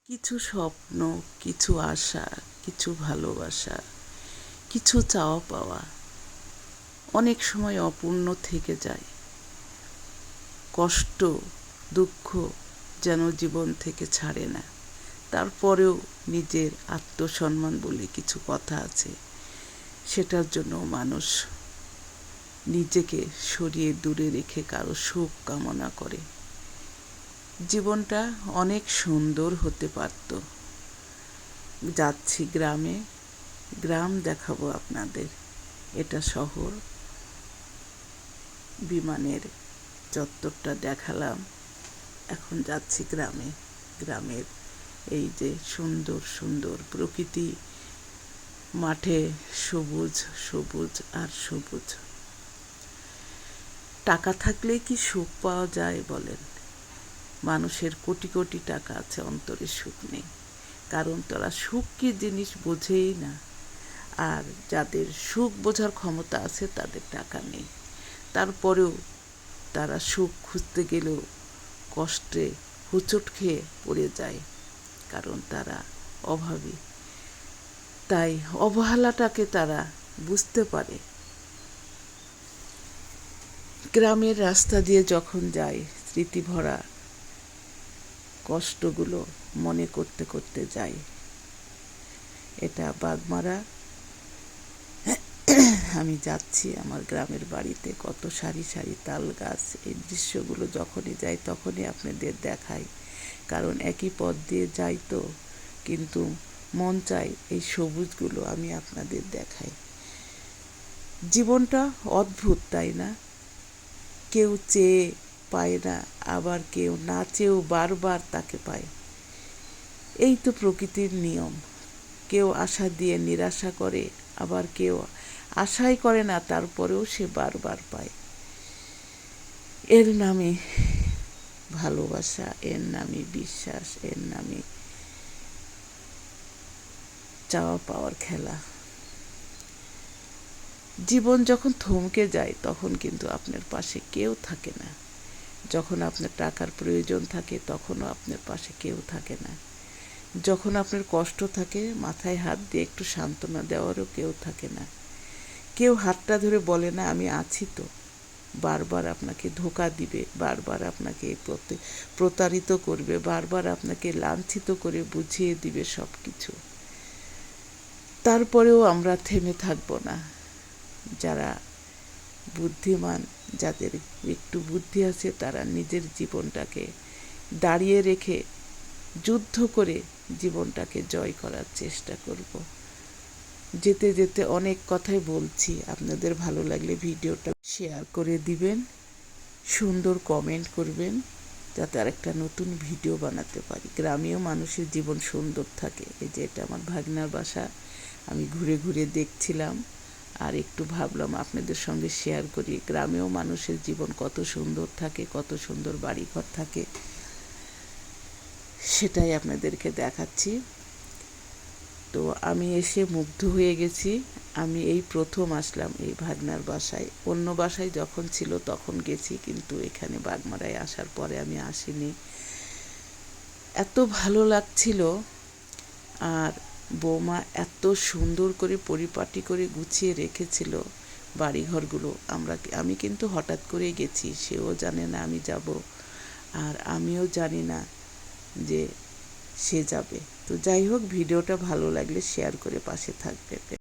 কিছু স্বপ্ন, কিছু আশা, কিছু ভালোবাসা, কিছু চাওয়া পাওয়া অনেক সময় অপূর্ণ থেকে যায়। কষ্ট, দুঃখ যেন জীবন থেকে ছাড়ে না। তারপরেও নিজের আত্মসম্মান বলে কিছু কথা আছে, সেটার জন্য মানুষ নিজেকে সরিয়ে দূরে রেখে কারো সুখ কামনা করে। জীবনটা অনেক সুন্দর হতে পারত। যাচ্ছি গ্রামে, গ্রাম দেখাবো আপনাদের। এটা শহর, বিমানের চত্বরটা দেখালাম। এখন যাচ্ছি গ্রামে। গ্রামের এই যে সুন্দর সুন্দর প্রকৃতি, মাঠে সবুজ সবুজ আর সবুজ। টাকা থাকলে কি সুখ পাওয়া যায় বলেন? মানুষের কোটি কোটি টাকা আছে, অন্তরে সুখ নেই, কারণ তারা সুখ কী জিনিস বোঝেই না। আর যাদের সুখ বোঝার ক্ষমতা আছে তাদের টাকা নেই, তারপরেও তারা সুখ খুঁজতে গেলেও কষ্টে হোঁচট খেয়ে পড়ে যায়, কারণ তারা অভাবী। তাই অবহেলাটাকে তারা বুঝতে পারে। গ্রামের রাস্তা দিয়ে যখন যাই, স্মৃতি ভরা কষ্টগুলো মনে করতে করতে যাই। এটা বাগমারা। আমি যাচ্ছি আমার গ্রামের বাড়িতে। কত সারি সারি তাল গাছ। এই দৃশ্যগুলো যখনই যাই তখনই আপনাদের দেখাই, কারণ একই পথ দিয়ে যাই তো, কিন্তু মন চাই এই সবুজগুলো আমি আপনাদের দেখাই। জীবনটা অদ্ভুত, তাই না? কেউ চেয়ে পায় না, আবার কেউ না চেয়েও বারবার তাকে পায়। এই তো প্রকৃতির নিয়ম। কেউ আশা দিয়ে নিরাশা করে, আবার কেউ আশাই করে না, তারপরেও সে বারবার পায়। এর নামে ভালোবাসা, এর নামে বিশ্বাস, এর নামে চাওয়া পাওয়ার খেলা। জীবন যখন থমকে যায় তখন কিন্তু আপনার পাশে কেউ থাকে না। যখন আপনার টাকার প্রয়োজন থাকে তখনও আপনার পাশে কেউ থাকে না। যখন আপনার কষ্ট থাকে, মাথায় হাত দিয়ে একটু সান্ত্বনা দেওয়ারও কেউ থাকে না। কেউ হাতটা ধরে বলে না আমি আছি তো। বারবার আপনাকে ধোঁকা দিবে, বারবার আপনাকে প্রতারিত করবে, বারবার আপনাকে লাঞ্ছিত করে বুঝিয়ে দিবে সব কিছু। তারপরেও আমরা থেমে থাকব না। যারা বুদ্ধিমান, যাদের একটু বুদ্ধি আছে, তারা নিজের জীবনটাকে দাঁড়িয়ে রেখে যুদ্ধ করে জীবনটাকে জয় করার চেষ্টা করব। যেতে যেতে অনেক কথাই বলছি, আপনাদের ভালো লাগলে ভিডিওটা শেয়ার করে দিবেন, সুন্দর কমেন্ট করবেন, যাতে আর একটা নতুন ভিডিও বানাতে পারি। গ্রামেও মানুষের জীবন সুন্দর থাকে। এই যে এটা আমার ভাগনার বাসা, আমি ঘুরে ঘুরে দেখছিলাম আর একটু ভাবলাম আপনাদের সঙ্গে শেয়ার করি। গ্রামেও মানুষের জীবন কত সুন্দর থাকে, কত সুন্দর বাড়িঘর থাকে, সেটাই আপনাদেরকে দেখাচ্ছি। তো আমি এসে মুগ্ধ হয়ে গেছি। আমি এই প্রথম আসলাম এই ভাগনার বাসায়। অন্য বাসায় যখন ছিল তখন গেছি, কিন্তু এখানে বাগমারায় আসার পরে আমি আসিনি। এত ভালো লাগছিল, আর বৌমা এত সুন্দর করে পরিপাটি করে গুছিয়ে রেখেছিল বাড়িঘরগুলো। আমি কিন্তু হঠাৎ করে গেছি, সেও জানে না আমি যাব, আর আমিও জানি না যে সে যাবে। তো যাই হোক, ভিডিওটা ভালো লাগলে শেয়ার করে পাশে থাকবে।